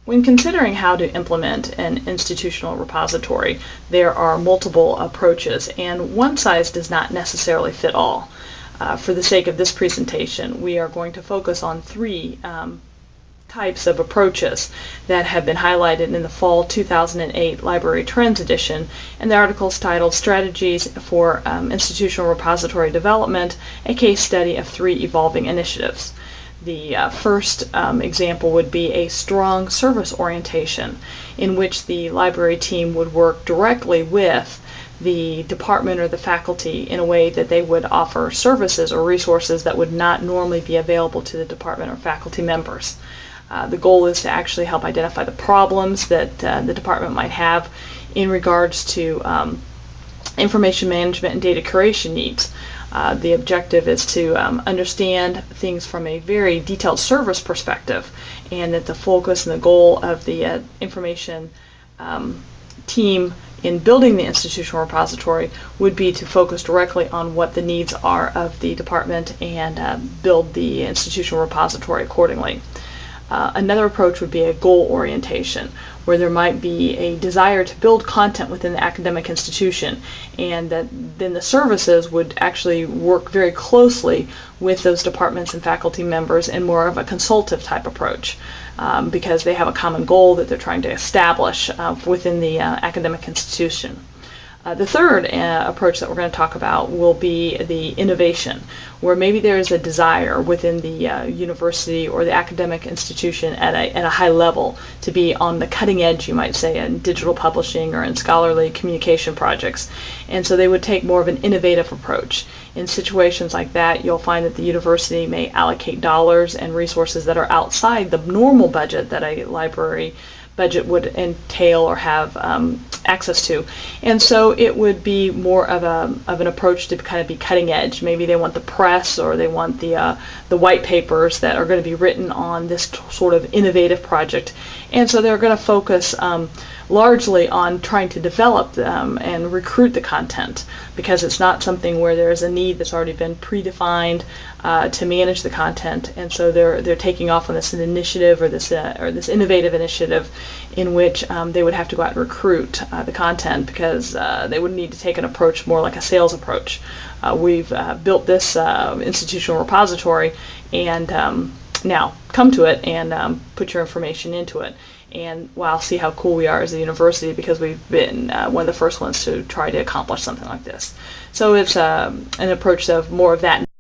When considering how to implement an institutional repository, there are multiple approaches, and one size does not necessarily fit all. For the sake of this presentation, we are going to focus on three types of approaches that have been highlighted in the Fall 2008 Library Trends edition, and the article is titled Strategies for Institutional Repository Development, a case study of three evolving initiatives. The first example would be a strong service orientation, in which the library team would work directly with the department or the faculty in a way that they would offer services or resources that would not normally be available to the department or faculty members. The goal is to actually help identify the problems that the department might have in regards to information management and data curation needs. The objective is to understand things from a very detailed service perspective, and that the focus and the goal of the information team in building the institutional repository would be to focus directly on what the needs are of the department and build the institutional repository accordingly. Another approach would be a goal orientation, where there might be a desire to build content within the academic institution, and that then the services would actually work very closely with those departments and faculty members in more of a consultative type approach, because they have a common goal that they're trying to establish within the academic institution. The third approach that we're going to talk about will be the innovation, where maybe there is a desire within the university or the academic institution at a high level to be on the cutting edge, you might say, in digital publishing or in scholarly communication projects. And so they would take more of an innovative approach. In situations like that, you'll find that the university may allocate dollars and resources that are outside the normal budget that a library budget would entail or have access to, and so it would be more of an approach to kind of be cutting edge. Maybe they want the press, or they want the white papers that are going to be written on this sort of innovative project, and so they're going to focus largely on trying to develop and recruit the content, because it's not something where there's a need that's already been predefined to manage the content, and so they're taking off on this initiative or this innovative initiative in which they would have to go out and recruit the content, because they would need to take an approach more like a sales approach. We've built this institutional repository, and now come to it and put your information into it. And wow, see how cool we are as a university, because we've been one of the first ones to try to accomplish something like this. So it's an approach of more of that